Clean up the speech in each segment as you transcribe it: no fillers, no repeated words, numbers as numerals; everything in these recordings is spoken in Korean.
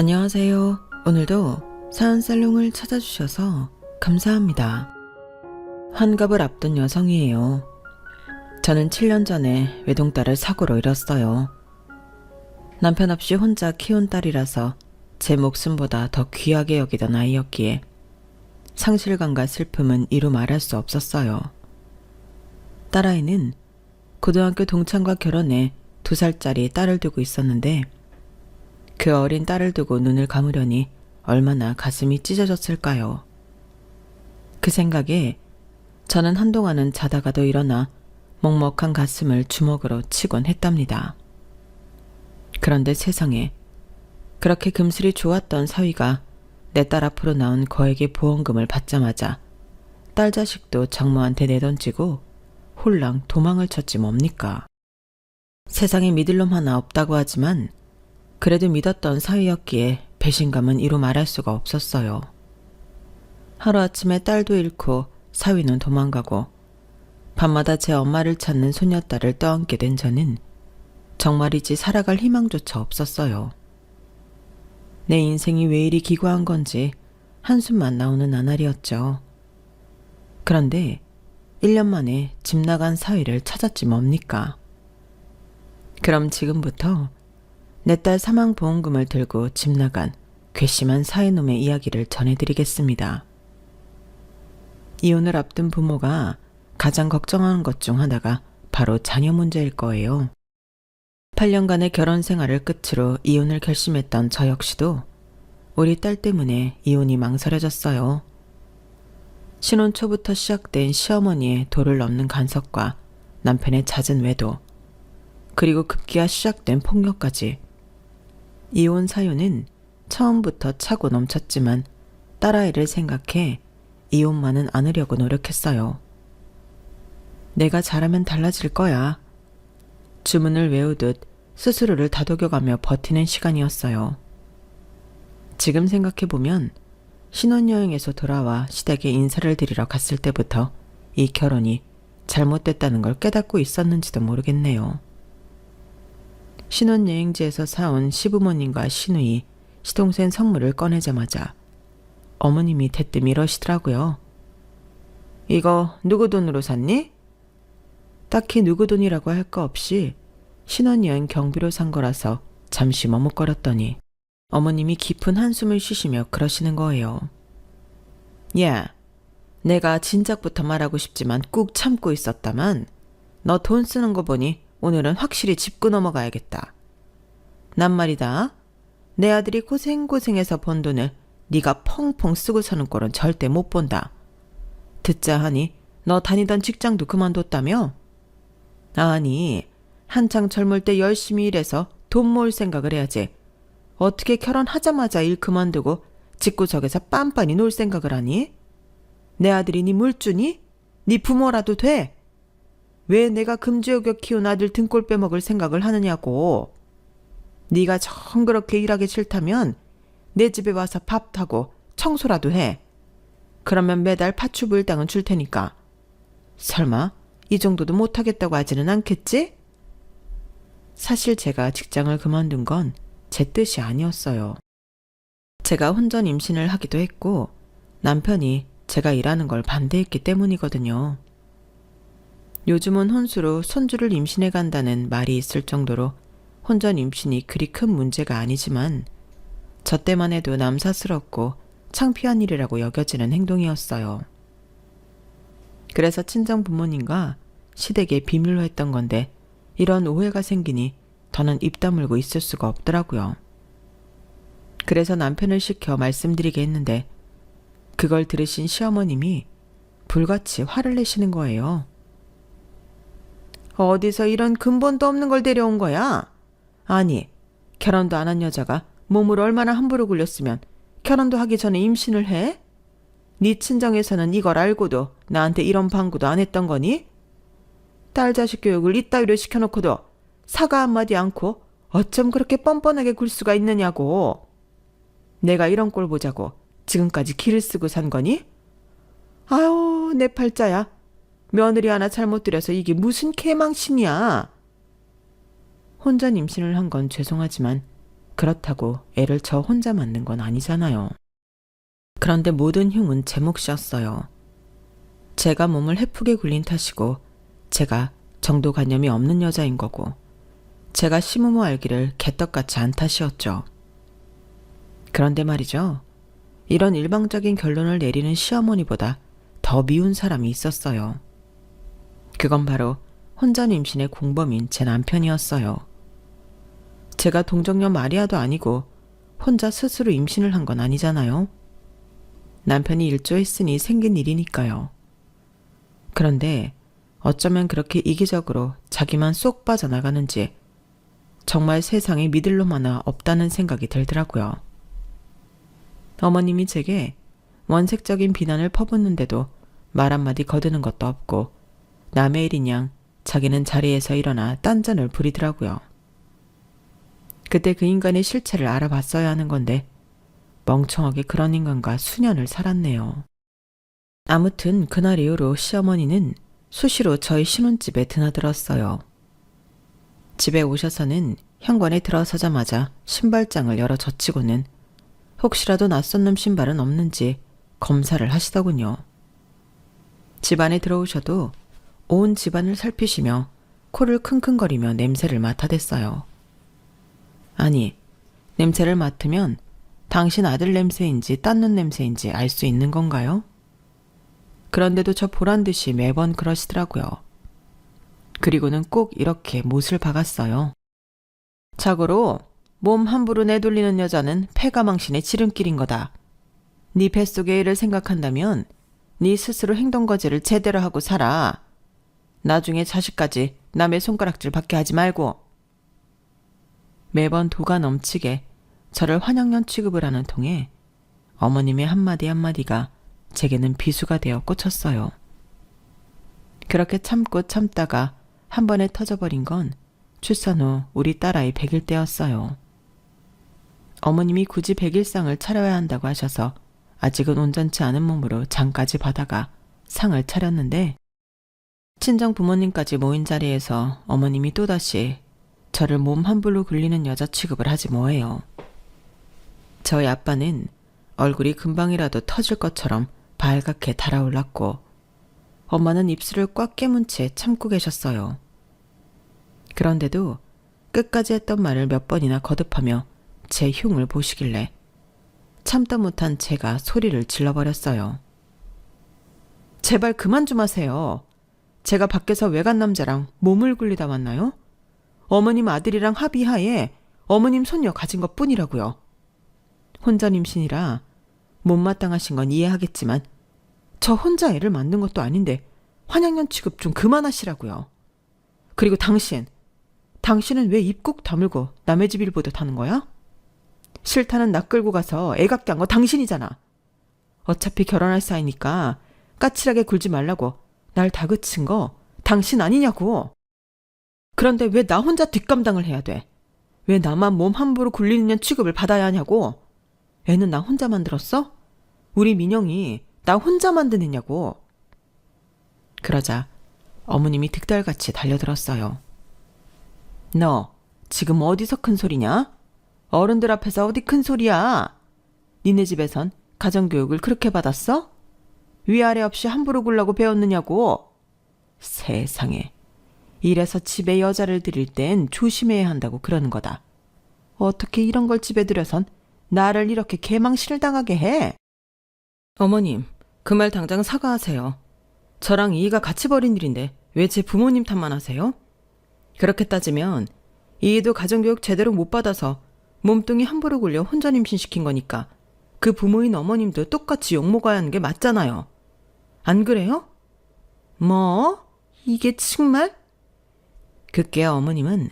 안녕하세요. 오늘도 사연살롱을 찾아주셔서 감사합니다. 환갑을 앞둔 여성이에요. 저는 7년 전에 외동딸을 사고로 잃었어요. 남편 없이 혼자 키운 딸이라서 제 목숨보다 더 귀하게 여기던 아이였기에 상실감과 슬픔은 이루 말할 수 없었어요. 딸아이는 고등학교 동창과 결혼해 2살짜리 딸을 두고 있었는데 그 어린 딸을 두고 눈을 감으려니 얼마나 가슴이 찢어졌을까요. 그 생각에 저는 한동안은 자다가도 일어나 먹먹한 가슴을 주먹으로 치곤 했답니다. 그런데 세상에 그렇게 금슬이 좋았던 사위가 내 딸 앞으로 나온 거액의 보험금을 받자마자 딸 자식도 장모한테 내던지고 홀랑 도망을 쳤지 뭡니까. 세상에 믿을 놈 하나 없다고 하지만 그래도 믿었던 사위였기에 배신감은 이루 말할 수가 없었어요. 하루아침에 딸도 잃고 사위는 도망가고 밤마다 제 엄마를 찾는 손녀딸을 떠안게 된 저는 정말이지 살아갈 희망조차 없었어요. 내 인생이 왜 이리 기구한 건지 한숨만 나오는 나날이었죠. 그런데 1년 만에 집 나간 사위를 찾았지 뭡니까. 그럼 지금부터 내 딸 사망보험금을 들고 집 나간 괘씸한 사위놈의 이야기를 전해드리겠습니다. 이혼을 앞둔 부모가 가장 걱정하는 것 중 하나가 바로 자녀 문제일 거예요. 8년간의 결혼 생활을 끝으로 이혼을 결심했던 저 역시도 우리 딸 때문에 이혼이 망설여졌어요. 신혼 초부터 시작된 시어머니의 도를 넘는 간섭과 남편의 잦은 외도, 그리고 급기야 시작된 폭력까지. 이혼 사유는 처음부터 차고 넘쳤지만 딸아이를 생각해 이혼만은 않으려고 노력했어요. 내가 잘하면 달라질 거야. 주문을 외우듯 스스로를 다독여가며 버티는 시간이었어요. 지금 생각해보면 신혼여행에서 돌아와 시댁에 인사를 드리러 갔을 때부터 이 결혼이 잘못됐다는 걸 깨닫고 있었는지도 모르겠네요. 신혼여행지에서 사온 시부모님과 시누이, 시동생 선물을 꺼내자마자 어머님이 대뜸 이러시더라고요. 이거 누구 돈으로 샀니? 딱히 누구 돈이라고 할 거 없이 신혼여행 경비로 산 거라서 잠시 머뭇거렸더니 어머님이 깊은 한숨을 쉬시며 그러시는 거예요. 야, 내가 진작부터 말하고 싶지만 꾹 참고 있었다만 너 돈 쓰는 거 보니 오늘은 확실히 짚고 넘어가야겠다. 난 말이다. 내 아들이 고생고생해서 번 돈을 네가 펑펑 쓰고 사는 꼴은 절대 못 본다. 듣자 하니 너 다니던 직장도 그만뒀다며? 아니, 한창 젊을 때 열심히 일해서 돈 모을 생각을 해야지. 어떻게 결혼하자마자 일 그만두고 집구석에서 빤빤히 놀 생각을 하니? 내 아들이 네 물주니? 네 부모라도 돼? 왜 내가 금지어겨 키운 아들 등골 빼먹을 생각을 하느냐고. 네가 정 그렇게 일하기 싫다면 내 집에 와서 밥 타고 청소라도 해. 그러면 매달 파출부일당은 줄 테니까. 설마 이 정도도 못하겠다고 하지는 않겠지? 사실 제가 직장을 그만둔 건 제 뜻이 아니었어요. 제가 혼전 임신을 하기도 했고 남편이 제가 일하는 걸 반대했기 때문이거든요. 요즘은 혼수로 손주를 임신해 간다는 말이 있을 정도로 혼전 임신이 그리 큰 문제가 아니지만 저 때만 해도 남사스럽고 창피한 일이라고 여겨지는 행동이었어요. 그래서 친정 부모님과 시댁에 비밀로 했던 건데 이런 오해가 생기니 더는 입 다물고 있을 수가 없더라고요. 그래서 남편을 시켜 말씀드리게 했는데 그걸 들으신 시어머님이 불같이 화를 내시는 거예요. 어디서 이런 근본도 없는 걸 데려온 거야? 아니, 결혼도 안 한 여자가 몸을 얼마나 함부로 굴렸으면 결혼도 하기 전에 임신을 해? 네 친정에서는 이걸 알고도 나한테 이런 방구도 안 했던 거니? 딸 자식 교육을 이따위로 시켜놓고도 사과 한마디 않고 어쩜 그렇게 뻔뻔하게 굴 수가 있느냐고. 내가 이런 꼴 보자고 지금까지 기를 쓰고 산 거니? 아유, 내 팔자야. 며느리 하나 잘못 들여서 이게 무슨 개망신이야. 혼전 임신을 한 건 죄송하지만 그렇다고 애를 저 혼자 낳는 건 아니잖아요. 그런데 모든 흉은 제 몫이었어요. 제가 몸을 해프게 굴린 탓이고 제가 정도관념이 없는 여자인 거고 제가 시무모 알기를 개떡같이 안 탓이었죠. 그런데 말이죠. 이런 일방적인 결론을 내리는 시어머니보다 더 미운 사람이 있었어요. 그건 바로 혼전 임신의 공범인 제 남편이었어요. 제가 동정녀 마리아도 아니고 혼자 스스로 임신을 한 건 아니잖아요. 남편이 일조했으니 생긴 일이니까요. 그런데 어쩌면 그렇게 이기적으로 자기만 쏙 빠져나가는지 정말 세상에 믿을 놈 하나 없다는 생각이 들더라고요. 어머님이 제게 원색적인 비난을 퍼붓는데도 말 한마디 거드는 것도 없고 남의 일인 양 자기는 자리에서 일어나 딴전을 부리더라고요. 그때 그 인간의 실체를 알아봤어야 하는 건데 멍청하게 그런 인간과 수년을 살았네요. 아무튼 그날 이후로 시어머니는 수시로 저희 신혼집에 드나들었어요. 집에 오셔서는 현관에 들어서자마자 신발장을 열어 젖히고는 혹시라도 낯선 놈 신발은 없는지 검사를 하시더군요. 집안에 들어오셔도 온 집안을 살피시며 코를 킁킁거리며 냄새를 맡아댔어요. 아니, 냄새를 맡으면 당신 아들 냄새인지 딴 놈 냄새인지 알 수 있는 건가요? 그런데도 저 보란듯이 매번 그러시더라고요. 그리고는 꼭 이렇게 못을 박았어요. 자고로 몸 함부로 내돌리는 여자는 패가망신의 지름길인 거다. 네 뱃속의 일을 생각한다면 네 스스로 행동거지를 제대로 하고 살아. 나중에 자식까지 남의 손가락질 받게 하지 말고. 매번 도가 넘치게 저를 환영년 취급을 하는 통에 어머님의 한마디 한마디가 제게는 비수가 되어 꽂혔어요. 그렇게 참고 참다가 한 번에 터져버린 건 출산 후 우리 딸아이 100일 때였어요. 어머님이 굳이 100일상을 차려야 한다고 하셔서 아직은 온전치 않은 몸으로 장까지 받아가 상을 차렸는데 친정 부모님까지 모인 자리에서 어머님이 또다시 저를 몸 함부로 굴리는 여자 취급을 하지 뭐해요. 저희 아빠는 얼굴이 금방이라도 터질 것처럼 발갛게 달아올랐고 엄마는 입술을 꽉 깨문 채 참고 계셨어요. 그런데도 끝까지 했던 말을 몇 번이나 거듭하며 제 흉을 보시길래 참다 못한 제가 소리를 질러버렸어요. 제발 그만 좀 하세요. 제가 밖에서 외간 남자랑 몸을 굴리다 왔나요? 어머님 아들이랑 합의하에 어머님 손녀 가진 것 뿐이라고요. 혼전 임신이라 못마땅하신 건 이해하겠지만 저 혼자 애를 만든 것도 아닌데 환양년 취급 좀 그만하시라고요. 그리고 당신은 왜 입 꼭 다물고 남의 집 일 보듯 하는 거야? 싫다는 나 끌고 가서 애 갖게 한 거 당신이잖아. 어차피 결혼할 사이니까 까칠하게 굴지 말라고 날 다그친 거 당신 아니냐고. 그런데 왜 나 혼자 뒷감당을 해야 돼? 왜 나만 몸 함부로 굴리는 년 취급을 받아야 하냐고. 애는 나 혼자 만들었어? 우리 민영이 나 혼자 만드느냐고. 그러자 어머님이 득달같이 달려들었어요. 너 지금 어디서 큰 소리냐? 어른들 앞에서 어디 큰 소리야? 니네 집에선 가정교육을 그렇게 받았어? 위아래 없이 함부로 굴라고 배웠느냐고. 세상에. 이래서 집에 여자를 들일 땐 조심해야 한다고 그러는 거다. 어떻게 이런 걸 집에 들여선 나를 이렇게 개망신을 당하게 해? 어머님, 그 말 당장 사과하세요. 저랑 이희가 같이 벌인 일인데 왜 제 부모님 탓만 하세요? 그렇게 따지면 이희도 가정교육 제대로 못 받아서 몸뚱이 함부로 굴려 혼전 임신시킨 거니까 그 부모인 어머님도 똑같이 욕먹어야 하는 게 맞잖아요. 안 그래요? 뭐? 이게 정말? 그께 어머님은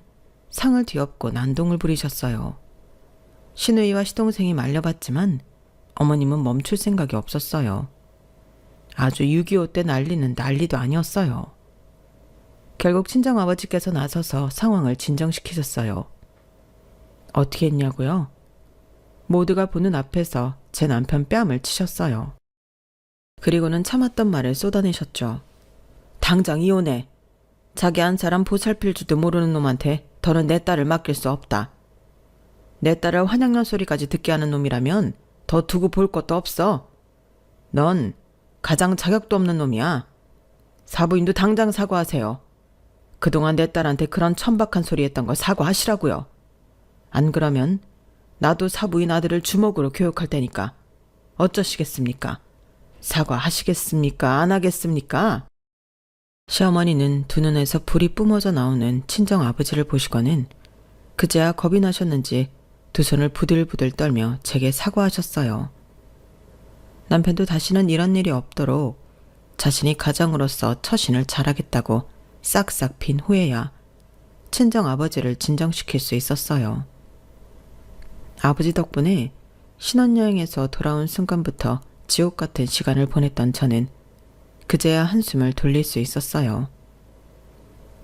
상을 뒤엎고 난동을 부리셨어요. 시누이와 시동생이 말려봤지만 어머님은 멈출 생각이 없었어요. 아주 6.25 때 난리는 난리도 아니었어요. 결국 친정아버지께서 나서서 상황을 진정시키셨어요. 어떻게 했냐고요? 모두가 보는 앞에서 제 남편 뺨을 치셨어요. 그리고는 참았던 말을 쏟아내셨죠. 당장 이혼해. 자기 한 사람 보살필 줄도 모르는 놈한테 더는 내 딸을 맡길 수 없다. 내 딸을 환양년 소리까지 듣게 하는 놈이라면 더 두고 볼 것도 없어. 넌 가장 자격도 없는 놈이야. 사부인도 당장 사과하세요. 그동안 내 딸한테 그런 천박한 소리 했던 거 사과하시라고요. 안 그러면 나도 사부인 아들을 주먹으로 교육할 테니까 어쩌시겠습니까? 사과하시겠습니까? 안 하겠습니까? 시어머니는 두 눈에서 불이 뿜어져 나오는 친정 아버지를 보시고는 그제야 겁이 나셨는지 두 손을 부들부들 떨며 제게 사과하셨어요. 남편도 다시는 이런 일이 없도록 자신이 가장으로서 처신을 잘하겠다고 싹싹 빈 후에야 친정 아버지를 진정시킬 수 있었어요. 아버지 덕분에 신혼여행에서 돌아온 순간부터 지옥 같은 시간을 보냈던 저는 그제야 한숨을 돌릴 수 있었어요.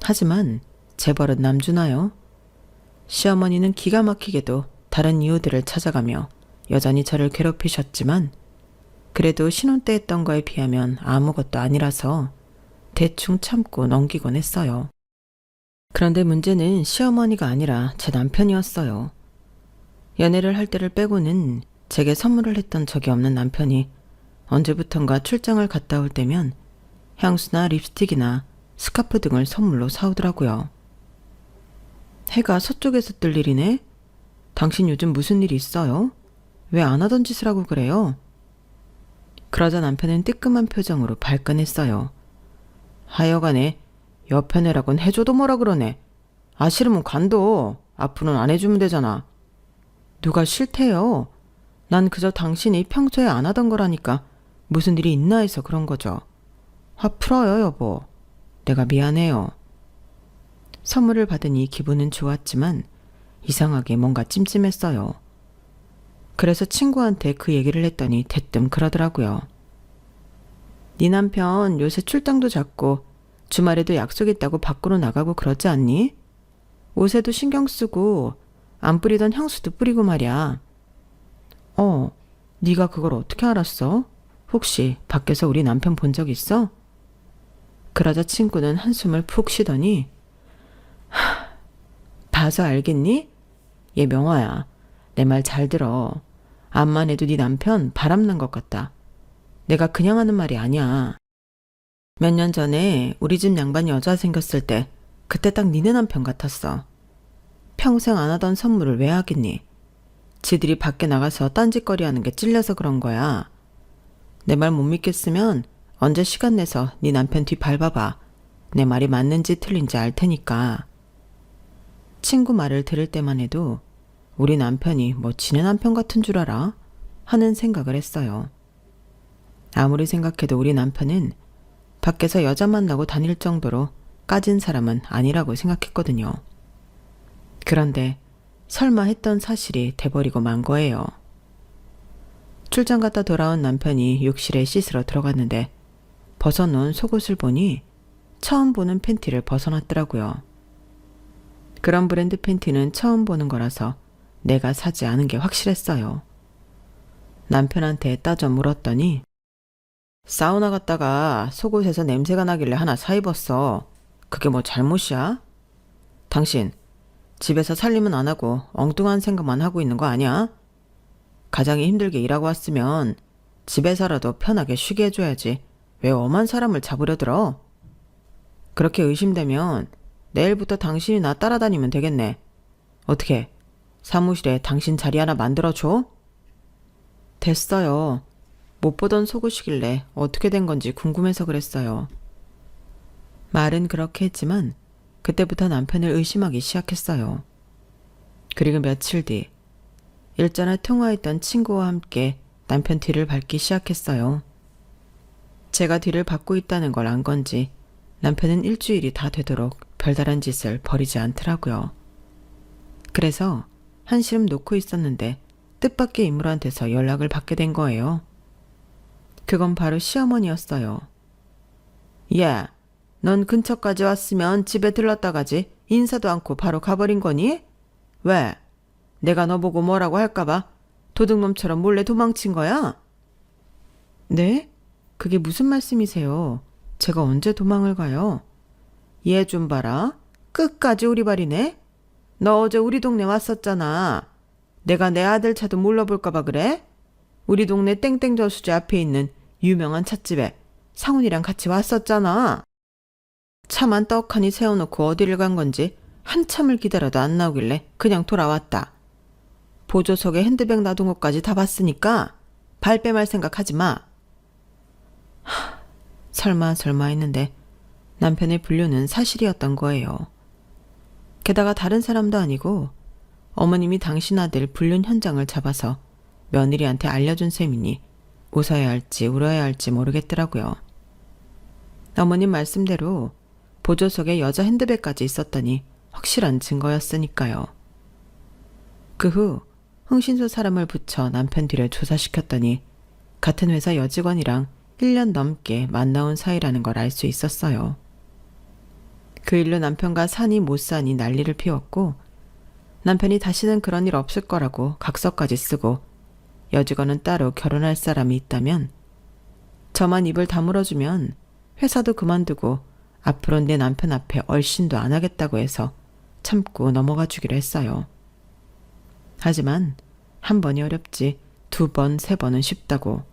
하지만 재벌은 남주나요? 시어머니는 기가 막히게도 다른 이유들을 찾아가며 여전히 저를 괴롭히셨지만 그래도 신혼 때 했던 거에 비하면 아무것도 아니라서 대충 참고 넘기곤 했어요. 그런데 문제는 시어머니가 아니라 제 남편이었어요. 연애를 할 때를 빼고는 제게 선물을 했던 적이 없는 남편이 언제부턴가 출장을 갔다 올 때면 향수나 립스틱이나 스카프 등을 선물로 사오더라고요. 해가 서쪽에서 뜰 일이네? 당신 요즘 무슨 일 있어요? 왜 안 하던 짓을 하고 그래요? 그러자 남편은 뜨끔한 표정으로 발끈했어요. 하여간에 여편애라곤 해줘도 뭐라 그러네. 아 싫으면 관둬. 앞으로는 안 해주면 되잖아. 누가 싫대요. 난 그저 당신이 평소에 안 하던 거라니까 무슨 일이 있나 해서 그런 거죠. 화 풀어요 여보. 내가 미안해요. 선물을 받으니 기분은 좋았지만 이상하게 뭔가 찜찜했어요. 그래서 친구한테 그 얘기를 했더니 대뜸 그러더라고요. 네 남편 요새 출장도 잦고 주말에도 약속 있다고 밖으로 나가고 그러지 않니? 옷에도 신경 쓰고 안 뿌리던 향수도 뿌리고 말이야. 네가 그걸 어떻게 알았어? 혹시 밖에서 우리 남편 본 적 있어? 그러자 친구는 한숨을 푹 쉬더니 봐서 알겠니? 얘 명화야. 내 말 잘 들어. 암만 해도 네 남편 바람난 것 같다. 내가 그냥 하는 말이 아니야. 몇 년 전에 우리 집 양반 여자 생겼을 때 그때 딱 니네 남편 같았어. 평생 안 하던 선물을 왜 하겠니? 지들이 밖에 나가서 딴짓거리 하는 게 찔려서 그런 거야. 내 말 못 믿겠으면 언제 시간 내서 네 남편 뒤 밟아봐. 내 말이 맞는지 틀린지 알 테니까. 친구 말을 들을 때만 해도 우리 남편이 뭐 지네 남편 같은 줄 알아? 하는 생각을 했어요. 아무리 생각해도 우리 남편은 밖에서 여자 만나고 다닐 정도로 까진 사람은 아니라고 생각했거든요. 그런데 설마 했던 사실이 돼버리고 만 거예요. 출장 갔다 돌아온 남편이 욕실에 씻으러 들어갔는데 벗어놓은 속옷을 보니 처음 보는 팬티를 벗어놨더라고요. 그런 브랜드 팬티는 처음 보는 거라서 내가 사지 않은 게 확실했어요. 남편한테 따져 물었더니 사우나 갔다가 속옷에서 냄새가 나길래 하나 사 입었어. 그게 뭐 잘못이야? 당신 집에서 살림은 안 하고 엉뚱한 생각만 하고 있는 거 아니야? 가장이 힘들게 일하고 왔으면 집에서라도 편하게 쉬게 해줘야지. 왜 엄한 사람을 잡으려 들어? 그렇게 의심되면 내일부터 당신이 나 따라다니면 되겠네. 어떻게 사무실에 당신 자리 하나 만들어줘? 됐어요. 못 보던 속옷이길래 어떻게 된 건지 궁금해서 그랬어요. 말은 그렇게 했지만 그때부터 남편을 의심하기 시작했어요. 그리고 며칠 뒤 일전에 통화했던 친구와 함께 남편 뒤를 밟기 시작했어요. 제가 뒤를 밟고 있다는 걸 안 건지 남편은 일주일이 다 되도록 별다른 짓을 벌이지 않더라고요. 그래서 한시름 놓고 있었는데 뜻밖의 인물한테서 연락을 받게 된 거예요. 그건 바로 시어머니였어요. 야, 넌 근처까지 왔으면 집에 들렀다 가지 인사도 않고 바로 가버린 거니? 왜? 내가 너 보고 뭐라고 할까봐 도둑놈처럼 몰래 도망친 거야? 네? 그게 무슨 말씀이세요? 제가 언제 도망을 가요? 얘 좀 봐라. 끝까지 우리 발이네? 너 어제 우리 동네 왔었잖아. 내가 내 아들 차도 몰라볼까봐 그래? 우리 동네 땡땡 저수지 앞에 있는 유명한 찻집에 상훈이랑 같이 왔었잖아. 차만 떡하니 세워놓고 어디를 간 건지 한참을 기다려도 안 나오길래 그냥 돌아왔다. 보조석에 핸드백 놔둔 것까지 다 봤으니까 발뺌할 생각하지 마. 설마 했는데 남편의 불륜은 사실이었던 거예요. 게다가 다른 사람도 아니고 어머님이 당신 아들 불륜 현장을 잡아서 며느리한테 알려준 셈이니 웃어야 할지 울어야 할지 모르겠더라고요. 어머님 말씀대로 보조석에 여자 핸드백까지 있었다니 확실한 증거였으니까요. 그 후 흥신소 사람을 붙여 남편 뒤를 조사시켰더니 같은 회사 여직원이랑 1년 넘게 만나온 사이라는 걸 알 수 있었어요. 그 일로 남편과 사니 못 사니 난리를 피웠고 남편이 다시는 그런 일 없을 거라고 각서까지 쓰고 여직원은 따로 결혼할 사람이 있다면 저만 입을 다물어주면 회사도 그만두고 앞으로는 내 남편 앞에 얼씬도 안 하겠다고 해서 참고 넘어가 주기로 했어요. 하지만 한 번이 어렵지 2번, 3번은 쉽다고.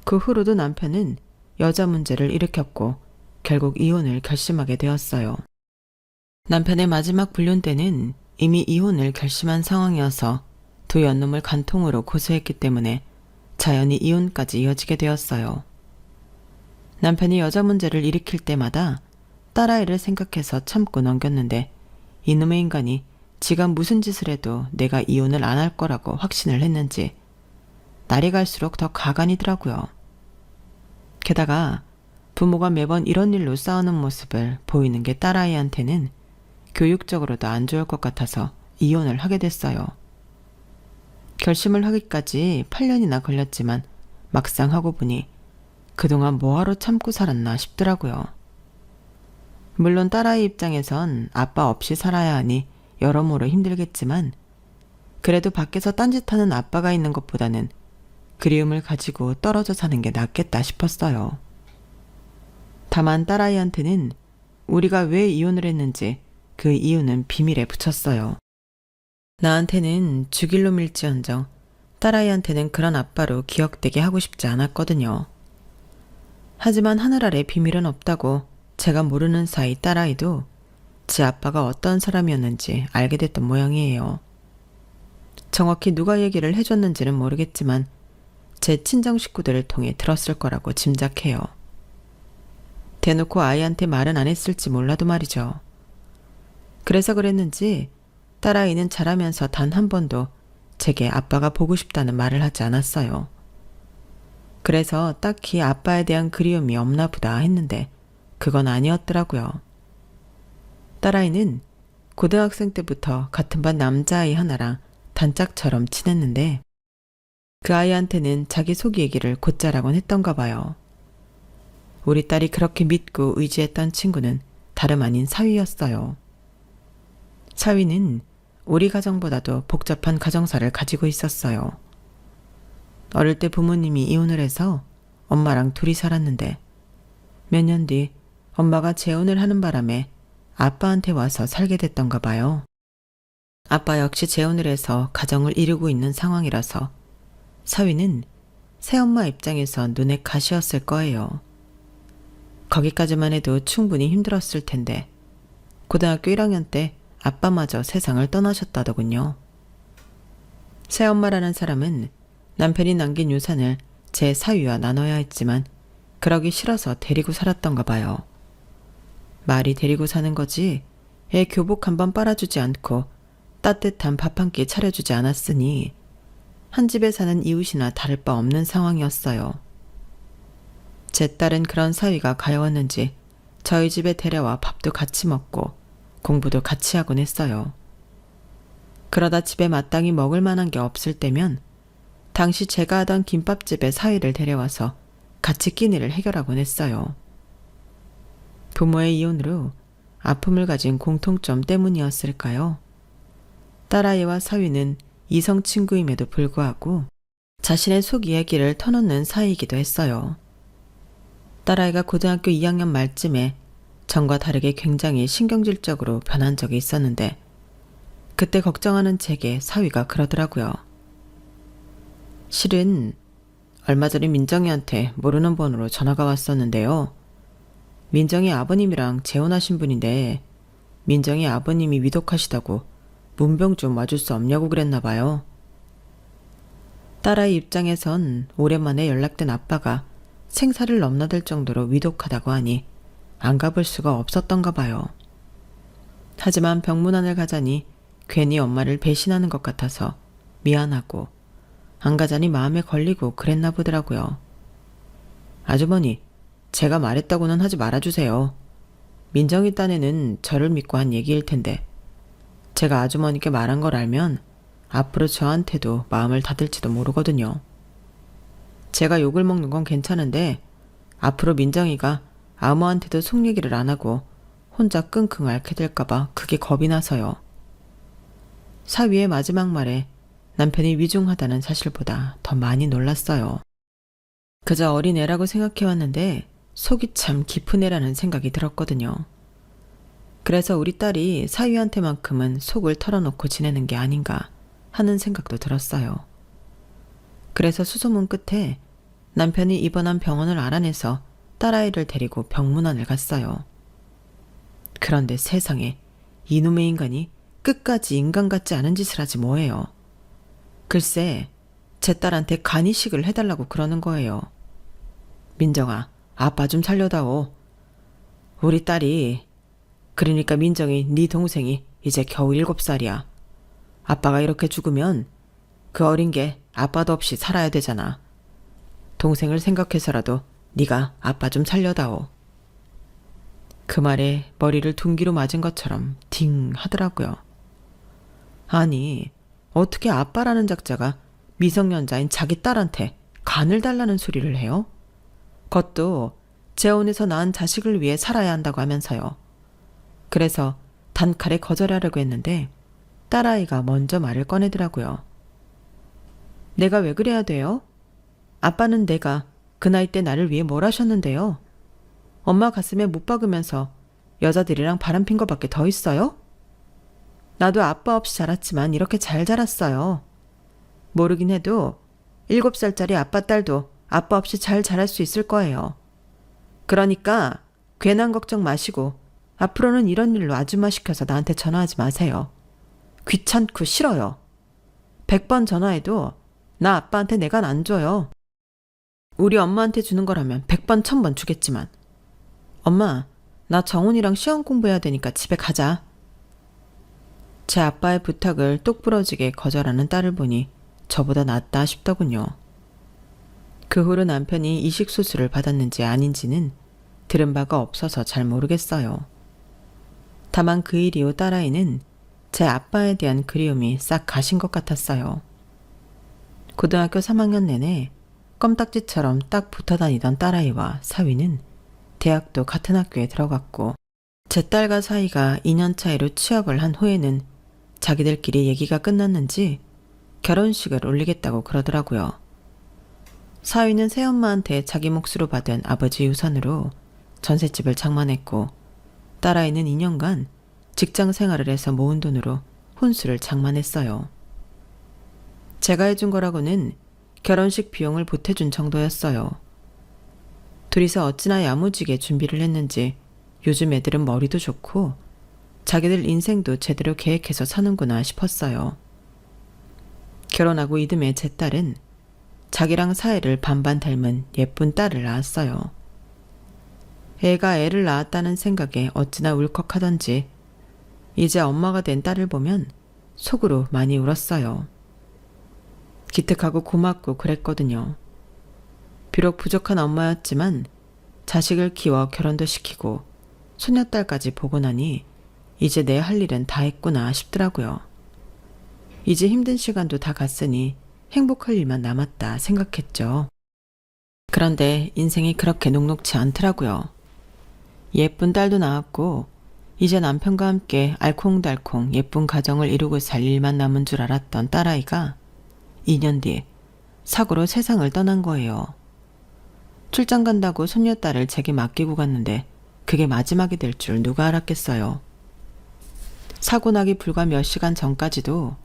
그 후로도 남편은 여자 문제를 일으켰고 결국 이혼을 결심하게 되었어요. 남편의 마지막 불륜 때는 이미 이혼을 결심한 상황이어서 두 연놈을 간통으로 고소했기 때문에 자연히 이혼까지 이어지게 되었어요. 남편이 여자 문제를 일으킬 때마다 딸아이를 생각해서 참고 넘겼는데 이놈의 인간이 지가 무슨 짓을 해도 내가 이혼을 안 할 거라고 확신을 했는지 날이 갈수록 더 가관이더라고요. 게다가 부모가 매번 이런 일로 싸우는 모습을 보이는 게 딸아이한테는 교육적으로도 안 좋을 것 같아서 이혼을 하게 됐어요. 결심을 하기까지 8년이나 걸렸지만 막상 하고 보니 그동안 뭐하러 참고 살았나 싶더라고요. 물론 딸아이 입장에선 아빠 없이 살아야 하니 여러모로 힘들겠지만 그래도 밖에서 딴짓하는 아빠가 있는 것보다는 그리움을 가지고 떨어져 사는 게 낫겠다 싶었어요. 다만 딸아이한테는 우리가 왜 이혼을 했는지 그 이유는 비밀에 붙였어요. 나한테는 죽일로 밀지언정 딸아이한테는 그런 아빠로 기억되게 하고 싶지 않았거든요. 하지만 하늘 아래 비밀은 없다고 제가 모르는 사이 딸아이도 지 아빠가 어떤 사람이었는지 알게 됐던 모양이에요. 정확히 누가 얘기를 해줬는지는 모르겠지만 제 친정 식구들을 통해 들었을 거라고 짐작해요. 대놓고 아이한테 말은 안 했을지 몰라도 말이죠. 그래서 그랬는지 딸아이는 자라면서 단 한 번도 제게 아빠가 보고 싶다는 말을 하지 않았어요. 그래서 딱히 아빠에 대한 그리움이 없나 보다 했는데 그건 아니었더라고요. 딸아이는 고등학생 때부터 같은 반 남자아이 하나랑 단짝처럼 친했는데 그 아이한테는 자기 속 얘기를 곧잘하곤 했던가 봐요. 우리 딸이 그렇게 믿고 의지했던 친구는 다름 아닌 사위였어요. 사위는 우리 가정보다도 복잡한 가정사를 가지고 있었어요. 어릴 때 부모님이 이혼을 해서 엄마랑 둘이 살았는데 몇 년 뒤 엄마가 재혼을 하는 바람에 아빠한테 와서 살게 됐던가 봐요. 아빠 역시 재혼을 해서 가정을 이루고 있는 상황이라서 사위는 새엄마 입장에서 눈에 가시였을 거예요. 거기까지만 해도 충분히 힘들었을 텐데 고등학교 1학년 때 아빠마저 세상을 떠나셨다더군요. 새엄마라는 사람은 남편이 남긴 유산을 제 사위와 나눠야 했지만 그러기 싫어서 데리고 살았던가 봐요. 말이 데리고 사는 거지 애 교복 한 번 빨아주지 않고 따뜻한 밥 한 끼 차려주지 않았으니 한 집에 사는 이웃이나 다를 바 없는 상황이었어요. 제 딸은 그런 사위가 가여웠는지 저희 집에 데려와 밥도 같이 먹고 공부도 같이 하곤 했어요. 그러다 집에 마땅히 먹을 만한 게 없을 때면 당시 제가 하던 김밥집에 사위를 데려와서 같이 끼니를 해결하곤 했어요. 부모의 이혼으로 아픔을 가진 공통점 때문이었을까요? 딸아이와 사위는 이성 친구임에도 불구하고 자신의 속 이야기를 터놓는 사이이기도 했어요. 딸아이가 고등학교 2학년 말쯤에 전과 다르게 굉장히 신경질적으로 변한 적이 있었는데 그때 걱정하는 제게 사위가 그러더라고요. 실은 얼마 전에 민정이한테 모르는 번호로 전화가 왔었는데요. 민정이 아버님이랑 재혼하신 분인데 민정이 아버님이 위독하시다고 문병 좀 와줄 수 없냐고 그랬나 봐요. 딸아이 입장에선 오랜만에 연락된 아빠가 생사를 넘나들 정도로 위독하다고 하니 안 가볼 수가 없었던가 봐요. 하지만 병문안을 가자니 괜히 엄마를 배신하는 것 같아서 미안하고 안 가자니 마음에 걸리고 그랬나 보더라고요. 아주머니, 제가 말했다고는 하지 말아주세요. 민정이 딴에는 저를 믿고 한 얘기일 텐데 제가 아주머니께 말한 걸 알면 앞으로 저한테도 마음을 닫을지도 모르거든요. 제가 욕을 먹는 건 괜찮은데 앞으로 민정이가 아무한테도 속 얘기를 안 하고 혼자 끙끙 앓게 될까봐 그게 겁이 나서요. 사위의 마지막 말에 남편이 위중하다는 사실보다 더 많이 놀랐어요. 그저 어린애라고 생각해왔는데 속이 참 깊은 애라는 생각이 들었거든요. 그래서 우리 딸이 사위한테만큼은 속을 털어놓고 지내는 게 아닌가 하는 생각도 들었어요. 그래서 수소문 끝에 남편이 입원한 병원을 알아내서 딸아이를 데리고 병문안을 갔어요. 그런데 세상에 이놈의 인간이 끝까지 인간 같지 않은 짓을 하지 뭐예요. 글쎄 제 딸한테 간이식을 해달라고 그러는 거예요. 민정아, 아빠 좀 살려다오. 우리 딸이, 그러니까 민정이 네 동생이 이제 겨우 7살이야. 아빠가 이렇게 죽으면 그 어린 게 아빠도 없이 살아야 되잖아. 동생을 생각해서라도 네가 아빠 좀 살려다오. 그 말에 머리를 둔기로 맞은 것처럼 딩 하더라고요. 아니, 어떻게 아빠라는 작자가 미성년자인 자기 딸한테 간을 달라는 소리를 해요? 그것도 재혼해서 낳은 자식을 위해 살아야 한다고 하면서요. 그래서 단칼에 거절하려고 했는데 딸아이가 먼저 말을 꺼내더라고요. 내가 왜 그래야 돼요? 아빠는 내가 그 나이 때 나를 위해 뭘 하셨는데요? 엄마 가슴에 못 박으면서 여자들이랑 바람핀 거밖에 더 있어요? 나도 아빠 없이 자랐지만 이렇게 잘 자랐어요. 모르긴 해도 7살짜리 아빠 딸도 아빠 없이 잘 자랄 수 있을 거예요. 그러니까 괜한 걱정 마시고 앞으로는 이런 일로 아줌마 시켜서 나한테 전화하지 마세요. 귀찮고 싫어요. 100번 전화해도 나 아빠한테 내가 안 줘요. 우리 엄마한테 주는 거라면 100번 1000번 주겠지만. 엄마, 나 정훈이랑 시험 공부해야 되니까 집에 가자. 제 아빠의 부탁을 똑부러지게 거절하는 딸을 보니 저보다 낫다 싶더군요. 그 후로 남편이 이식수술을 받았는지 아닌지는 들은 바가 없어서 잘 모르겠어요. 다만 그 일 이후 딸아이는 제 아빠에 대한 그리움이 싹 가신 것 같았어요. 고등학교 3학년 내내 껌딱지처럼 딱 붙어 다니던 딸아이와 사위는 대학도 같은 학교에 들어갔고 제 딸과 사위가 2년 차이로 취업을 한 후에는 자기들끼리 얘기가 끝났는지 결혼식을 올리겠다고 그러더라고요. 사위는 새엄마한테 자기 몫으로 받은 아버지 유산으로 전셋집을 장만했고 딸아이는 2년간 직장 생활을 해서 모은 돈으로 혼수를 장만했어요. 제가 해준 거라고는 결혼식 비용을 보태준 정도였어요. 둘이서 어찌나 야무지게 준비를 했는지 요즘 애들은 머리도 좋고 자기들 인생도 제대로 계획해서 사는구나 싶었어요. 결혼하고 이듬해 제 딸은 자기랑 사이를 반반 닮은 예쁜 딸을 낳았어요. 애가 애를 낳았다는 생각에 어찌나 울컥하던지 이제 엄마가 된 딸을 보면 속으로 많이 울었어요. 기특하고 고맙고 그랬거든요. 비록 부족한 엄마였지만 자식을 키워 결혼도 시키고 소녀딸까지 보고 나니 이제 내 할 일은 다 했구나 싶더라고요. 이제 힘든 시간도 다 갔으니 행복할 일만 남았다 생각했죠. 그런데 인생이 그렇게 녹록지 않더라고요. 예쁜 딸도 낳았고 이제 남편과 함께 알콩달콩 예쁜 가정을 이루고 살 일만 남은 줄 알았던 딸아이가 2년 뒤 사고로 세상을 떠난 거예요. 출장 간다고 손녀딸을 제게 맡기고 갔는데 그게 마지막이 될 줄 누가 알았겠어요. 사고 나기 불과 몇 시간 전까지도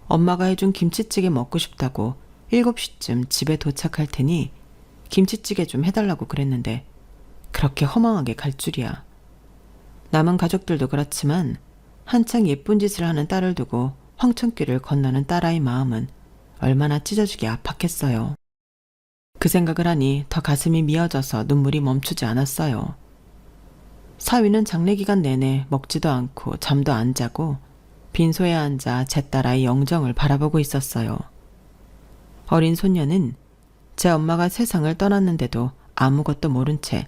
엄마가 해준 김치찌개 먹고 싶다고 7시쯤 집에 도착할 테니 김치찌개 좀 해달라고 그랬는데 그렇게 허망하게 갈 줄이야. 남은 가족들도 그렇지만 한창 예쁜 짓을 하는 딸을 두고 황천길을 건너는 딸아이 마음은 얼마나 찢어지게 아팠겠어요. 그 생각을 하니 더 가슴이 미어져서 눈물이 멈추지 않았어요. 사위는 장례 기간 내내 먹지도 않고 잠도 안 자고 빈소에 앉아 제 딸아이 영정을 바라보고 있었어요. 어린 손녀는 제 엄마가 세상을 떠났는데도 아무것도 모른 채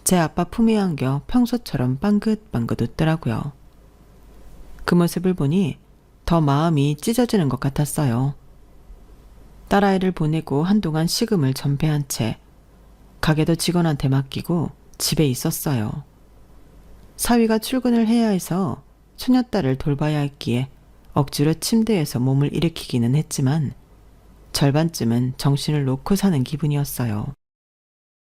제 아빠 품에 안겨 평소처럼 빵긋빵긋 웃더라고요. 그 모습을 보니 더 마음이 찢어지는 것 같았어요. 딸아이를 보내고 한동안 식음을 전폐한 채 가게도 직원한테 맡기고 집에 있었어요. 사위가 출근을 해야 해서 소녀딸을 돌봐야 했기에 억지로 침대에서 몸을 일으키기는 했지만 절반쯤은 정신을 놓고 사는 기분이었어요.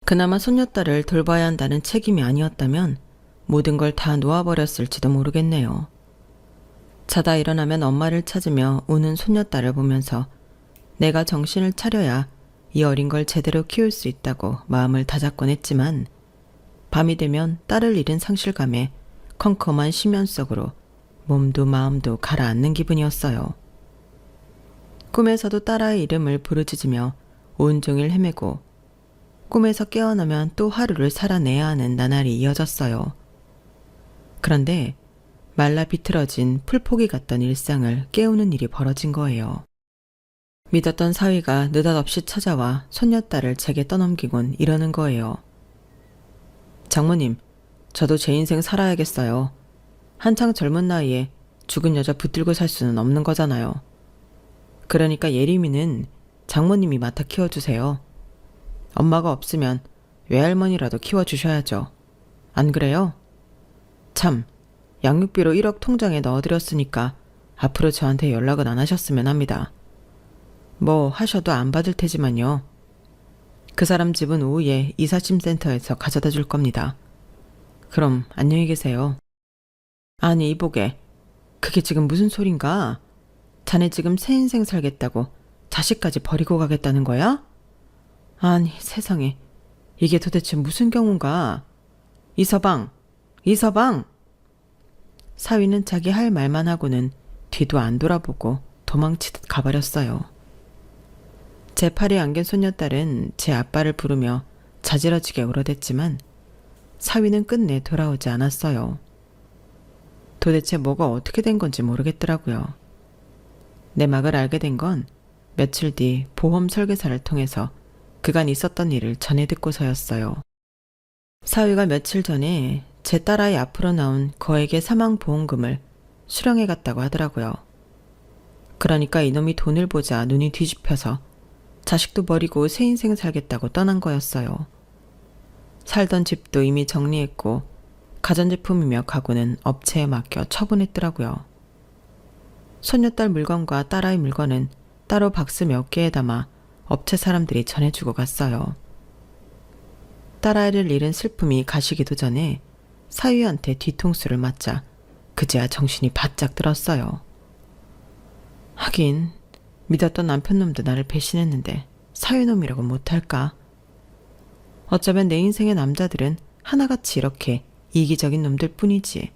그나마 소녀딸을 돌봐야 한다는 책임이 아니었다면 모든 걸 다 놓아버렸을지도 모르겠네요. 자다 일어나면 엄마를 찾으며 우는 소녀딸을 보면서 내가 정신을 차려야 이 어린 걸 제대로 키울 수 있다고 마음을 다잡곤 했지만 밤이 되면 딸을 잃은 상실감에 컴컴한 심연 속으로 몸도 마음도 가라앉는 기분이었어요. 꿈에서도 딸아이 이름을 부르짖으며 온종일 헤매고 꿈에서 깨어나면 또 하루를 살아내야 하는 나날이 이어졌어요. 그런데 말라 비틀어진 풀포기 같던 일상을 깨우는 일이 벌어진 거예요. 믿었던 사위가 느닷없이 찾아와 손녀딸을 제게 떠넘기곤 이러는 거예요. 장모님, 저도 제 인생 살아야겠어요. 한창 젊은 나이에 죽은 여자 붙들고 살 수는 없는 거잖아요. 그러니까 예림이는 장모님이 맡아 키워주세요. 엄마가 없으면 외할머니라도 키워주셔야죠. 안 그래요? 참, 양육비로 1억 통장에 넣어드렸으니까 앞으로 저한테 연락은 안 하셨으면 합니다. 뭐 하셔도 안 받을 테지만요. 그 사람 집은 오후에 이삿짐센터에서 가져다 줄 겁니다. 그럼 안녕히 계세요. 아니 이보게, 그게 지금 무슨 소린가? 자네 지금 새 인생 살겠다고 자식까지 버리고 가겠다는 거야? 아니 세상에, 이게 도대체 무슨 경우인가? 이서방! 이서방! 사위는 자기 할 말만 하고는 뒤도 안 돌아보고 도망치듯 가버렸어요. 제 팔에 안긴 손녀딸은 제 아빠를 부르며 자지러지게 울어댔지만 사위는 끝내 돌아오지 않았어요. 도대체 뭐가 어떻게 된 건지 모르겠더라고요. 내막을 알게 된 건 며칠 뒤 보험 설계사를 통해서 그간 있었던 일을 전해 듣고서였어요. 사위가 며칠 전에 제 딸아이 앞으로 나온 거액의 사망보험금을 수령해 갔다고 하더라고요. 그러니까 이놈이 돈을 보자 눈이 뒤집혀서 자식도 버리고 새 인생 살겠다고 떠난 거였어요. 살던 집도 이미 정리했고 가전제품이며 가구는 업체에 맡겨 처분했더라고요. 손녀딸 물건과 딸아이 물건은 따로 박스 몇 개에 담아 업체 사람들이 전해주고 갔어요. 딸아이를 잃은 슬픔이 가시기도 전에 사위한테 뒤통수를 맞자 그제야 정신이 바짝 들었어요. 하긴 믿었던 남편놈도 나를 배신했는데 사위놈이라고 못할까? 어쩌면 내 인생의 남자들은 하나같이 이렇게 이기적인 놈들 뿐이지.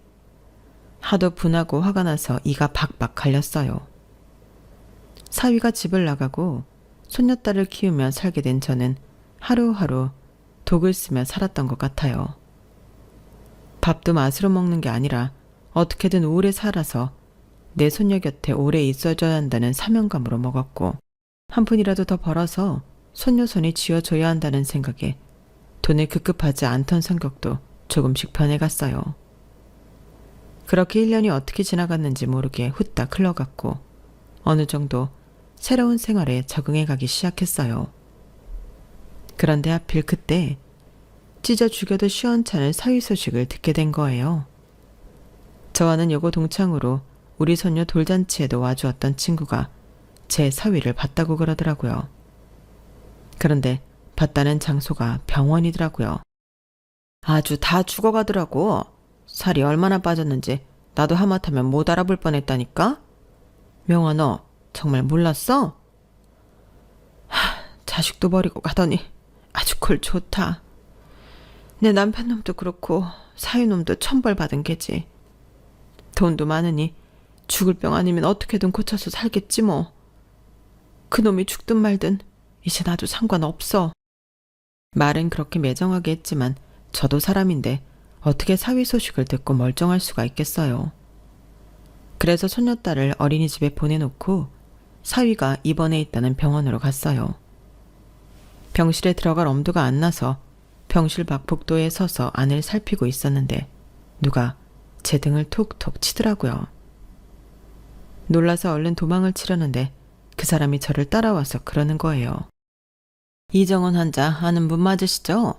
하도 분하고 화가 나서 이가 박박 갈렸어요. 사위가 집을 나가고 손녀딸을 키우며 살게 된 저는 하루하루 독을 쓰며 살았던 것 같아요. 밥도 맛으로 먹는 게 아니라 어떻게든 오래 살아서 내 손녀 곁에 오래 있어줘야 한다는 사명감으로 먹었고 한 푼이라도 더 벌어서 손녀 손이 쥐어줘야 한다는 생각에 돈을 급급하지 않던 성격도 조금씩 변해갔어요. 그렇게 1년이 어떻게 지나갔는지 모르게 후딱 흘러갔고 어느 정도 새로운 생활에 적응해가기 시작했어요. 그런데 하필 그때 찢어 죽여도 시원찮은 사위 소식을 듣게 된 거예요. 저와는 여고 동창으로 우리 손녀 돌잔치에도 와주었던 친구가 제 사위를 봤다고 그러더라고요. 그런데 봤다는 장소가 병원이더라고요. 아주 다 죽어가더라고. 살이 얼마나 빠졌는지 나도 하마터면 못 알아볼 뻔했다니까? 명아, 너 정말 몰랐어? 자식도 버리고 가더니 아주 꼴 좋다. 내 남편놈도 그렇고 사위놈도 천벌 받은 게지. 돈도 많으니 죽을 병 아니면 어떻게든 고쳐서 살겠지 뭐. 그놈이 죽든 말든 이제 나도 상관없어. 말은 그렇게 매정하게 했지만 저도 사람인데 어떻게 사위 소식을 듣고 멀쩡할 수가 있겠어요. 그래서 손녀딸을 어린이집에 보내놓고 사위가 입원해 있다는 병원으로 갔어요. 병실에 들어갈 엄두가 안 나서 병실 밖 복도에 서서 안을 살피고 있었는데 누가 제 등을 톡톡 치더라고요. 놀라서 얼른 도망을 치려는데 그 사람이 저를 따라와서 그러는 거예요. 이정원 환자 아는 분 맞으시죠?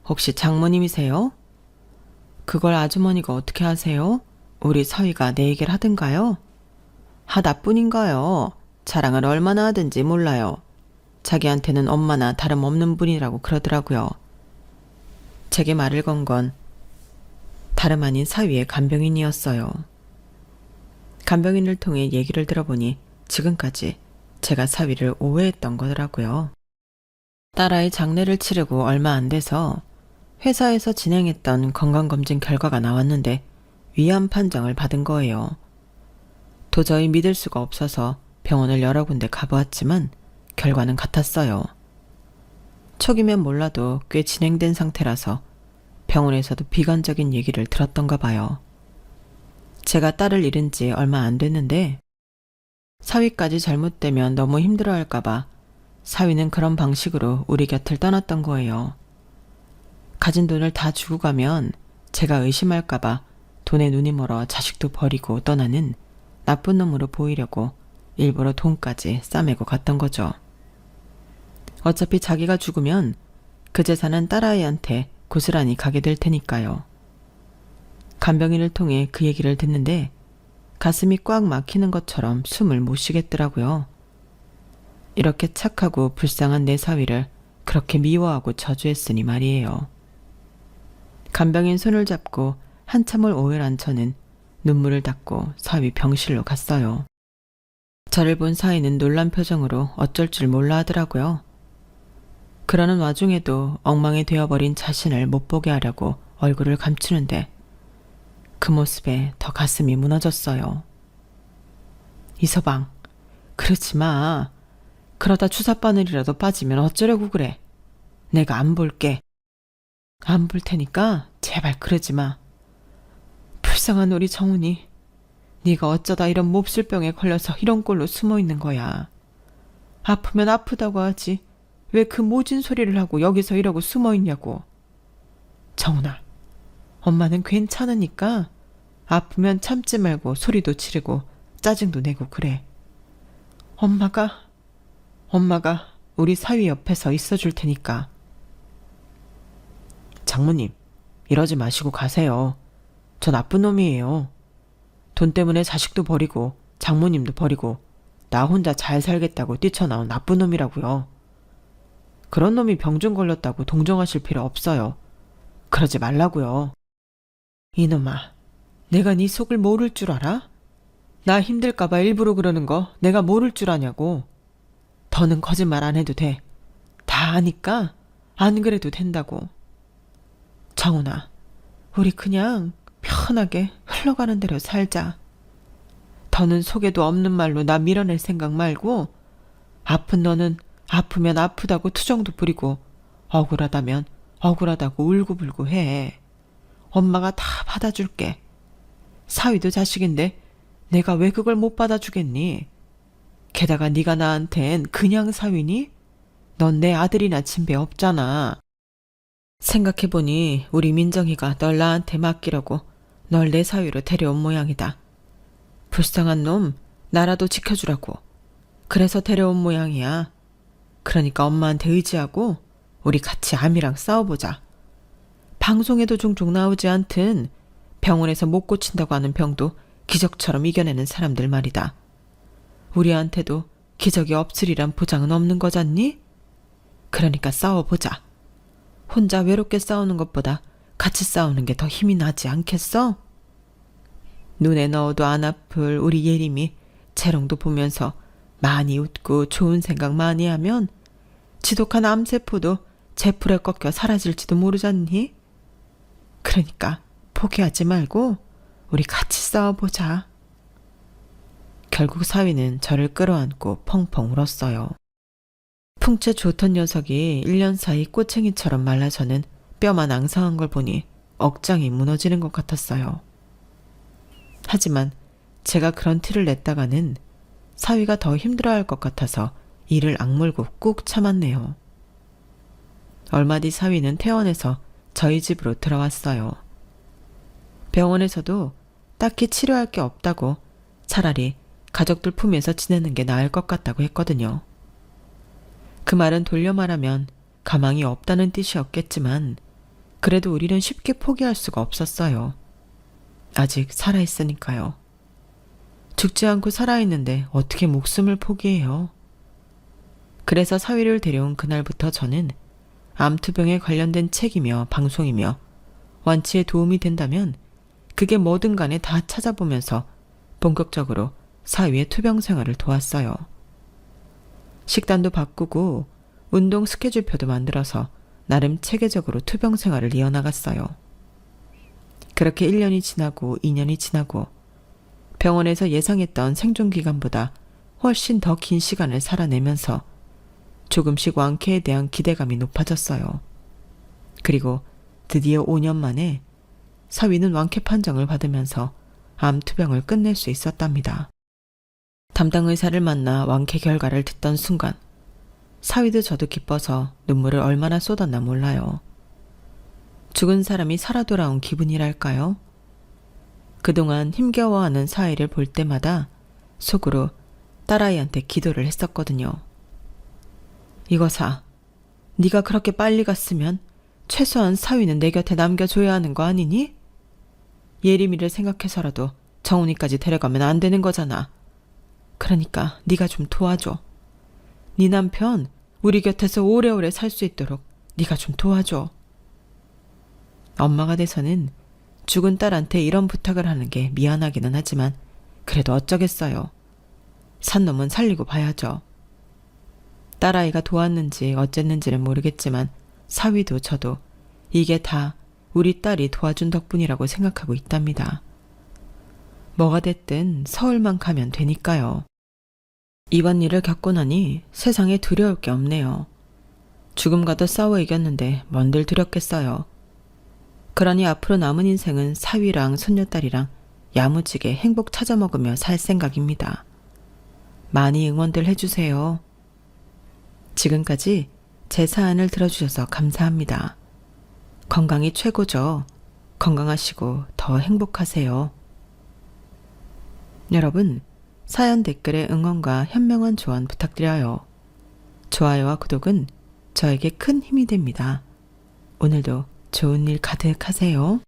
혹시 장모님이세요? 그걸 아주머니가 어떻게 아세요? 우리 사위가 내 얘기를 하던가요? 하다뿐인가요? 자랑을 얼마나 하든지 몰라요. 자기한테는 엄마나 다름없는 분이라고 그러더라고요. 제게 말을 건 건 다름 아닌 사위의 간병인이었어요. 간병인을 통해 얘기를 들어보니 지금까지 제가 사위를 오해했던 거더라고요. 딸아이 장례를 치르고 얼마 안 돼서 회사에서 진행했던 건강검진 결과가 나왔는데 위암 판정을 받은 거예요. 도저히 믿을 수가 없어서 병원을 여러 군데 가보았지만 결과는 같았어요. 초기면 몰라도 꽤 진행된 상태라서 병원에서도 비관적인 얘기를 들었던가 봐요. 제가 딸을 잃은 지 얼마 안 됐는데 사위까지 잘못되면 너무 힘들어할까봐 사위는 그런 방식으로 우리 곁을 떠났던 거예요. 가진 돈을 다 주고 가면 제가 의심할까봐 돈에 눈이 멀어 자식도 버리고 떠나는 나쁜 놈으로 보이려고 일부러 돈까지 싸매고 갔던 거죠. 어차피 자기가 죽으면 그 재산은 딸아이한테 고스란히 가게 될 테니까요. 간병인을 통해 그 얘기를 듣는데 가슴이 꽉 막히는 것처럼 숨을 못 쉬겠더라고요. 이렇게 착하고 불쌍한 내 사위를 그렇게 미워하고 저주했으니 말이에요. 간병인 손을 잡고 한참을 오열한 저는 눈물을 닦고 사위 병실로 갔어요. 저를 본 사위는 놀란 표정으로 어쩔 줄 몰라 하더라고요. 그러는 와중에도 엉망이 되어버린 자신을 못 보게 하려고 얼굴을 감추는데 그 모습에 더 가슴이 무너졌어요. 이서방, 그러지 마. 그러다 주사바늘이라도 빠지면 어쩌려고 그래. 내가 안 볼게. 안 볼 테니까 제발 그러지 마. 불쌍한 우리 정훈이 네가 어쩌다 이런 몹쓸병에 걸려서 이런 꼴로 숨어 있는 거야. 아프면 아프다고 하지 왜 그 모진 소리를 하고 여기서 이러고 숨어 있냐고. 정훈아, 엄마는 괜찮으니까 아프면 참지 말고 소리도 지르고 짜증도 내고 그래. 엄마가 우리 사위 옆에서 있어줄 테니까. 장모님, 이러지 마시고 가세요. 저 나쁜 놈이에요. 돈 때문에 자식도 버리고 장모님도 버리고 나 혼자 잘 살겠다고 뛰쳐나온 나쁜 놈이라고요. 그런 놈이 병좀 걸렸다고 동정하실 필요 없어요. 그러지 말라고요. 이놈아, 내가 네 속을 모를 줄 알아? 나 힘들까봐 일부러 그러는 거 내가 모를 줄 아냐고. 더는 거짓말 안 해도 돼. 다 아니까 안 그래도 된다고. 정훈아, 우리 그냥 편하게 흘러가는 대로 살자. 더는 속에도 없는 말로 나 밀어낼 생각 말고 아픈 너는 아프면 아프다고 투정도 부리고 억울하다면 억울하다고 울고불고 해. 엄마가 다 받아줄게. 사위도 자식인데 내가 왜 그걸 못 받아주겠니? 게다가 네가 나한텐 그냥 사위니? 넌 내 아들이나 친배 없잖아. 생각해보니 우리 민정이가 널 나한테 맡기려고 널 내 사위로 데려온 모양이다. 불쌍한 놈 나라도 지켜주라고. 그래서 데려온 모양이야. 그러니까 엄마한테 의지하고 우리 같이 암이랑 싸워보자. 방송에도 종종 나오지 않든 병원에서 못 고친다고 하는 병도 기적처럼 이겨내는 사람들 말이다. 우리한테도 기적이 없으리란 보장은 없는 거잖니? 그러니까 싸워보자. 혼자 외롭게 싸우는 것보다 같이 싸우는 게 더 힘이 나지 않겠어? 눈에 넣어도 안 아플 우리 예림이 재롱도 보면서 많이 웃고 좋은 생각 많이 하면 지독한 암세포도 제풀에 꺾여 사라질지도 모르잖니? 그러니까 포기하지 말고 우리 같이 싸워보자. 결국 사위는 저를 끌어안고 펑펑 울었어요. 풍채 좋던 녀석이 1년 사이 꼬챙이처럼 말라서는 뼈만 앙상한 걸 보니 억장이 무너지는 것 같았어요. 하지만 제가 그런 티를 냈다가는 사위가 더 힘들어할 것 같아서 이를 악물고 꾹 참았네요. 얼마 뒤 사위는 퇴원해서 저희 집으로 들어왔어요. 병원에서도 딱히 치료할 게 없다고 차라리 가족들 품에서 지내는 게 나을 것 같다고 했거든요. 그 말은 돌려 말하면 가망이 없다는 뜻이었겠지만 그래도 우리는 쉽게 포기할 수가 없었어요. 아직 살아있으니까요. 죽지 않고 살아있는데 어떻게 목숨을 포기해요? 그래서 사위를 데려온 그날부터 저는 암투병에 관련된 책이며 방송이며 완치에 도움이 된다면 그게 뭐든 간에 다 찾아보면서 본격적으로 사위의 투병 생활을 도왔어요. 식단도 바꾸고 운동 스케줄표도 만들어서 나름 체계적으로 투병 생활을 이어나갔어요. 그렇게 1년이 지나고 2년이 지나고 병원에서 예상했던 생존 기간보다 훨씬 더 긴 시간을 살아내면서 조금씩 완쾌에 대한 기대감이 높아졌어요. 그리고 드디어 5년 만에 사위는 완쾌 판정을 받으면서 암 투병을 끝낼 수 있었답니다. 담당 의사를 만나 완쾌 결과를 듣던 순간 사위도 저도 기뻐서 눈물을 얼마나 쏟았나 몰라요. 죽은 사람이 살아 돌아온 기분이랄까요? 그동안 힘겨워하는 사위를 볼 때마다 속으로 딸아이한테 기도를 했었거든요. 이거사, 네가 그렇게 빨리 갔으면 최소한 사위는 내 곁에 남겨줘야 하는 거 아니니? 예림이를 생각해서라도 정훈이까지 데려가면 안 되는 거잖아. 그러니까 네가 좀 도와줘. 네 남편 우리 곁에서 오래오래 살 수 있도록 네가 좀 도와줘. 엄마가 돼서는 죽은 딸한테 이런 부탁을 하는 게 미안하기는 하지만 그래도 어쩌겠어요. 산 놈은 살리고 봐야죠. 딸아이가 도왔는지 어쨌는지는 모르겠지만 사위도 저도 이게 다 우리 딸이 도와준 덕분이라고 생각하고 있답니다. 뭐가 됐든 서울만 가면 되니까요. 이번 일을 겪고 나니 세상에 두려울 게 없네요. 죽음과도 싸워 이겼는데 뭔들 두렵겠어요. 그러니 앞으로 남은 인생은 사위랑 손녀딸이랑 야무지게 행복 찾아먹으며 살 생각입니다. 많이 응원들 해주세요. 지금까지 제 사연을 들어주셔서 감사합니다. 건강이 최고죠. 건강하시고 더 행복하세요. 여러분, 사연 댓글에 응원과 현명한 조언 부탁드려요. 좋아요와 구독은 저에게 큰 힘이 됩니다. 오늘도 좋은 일 가득하세요.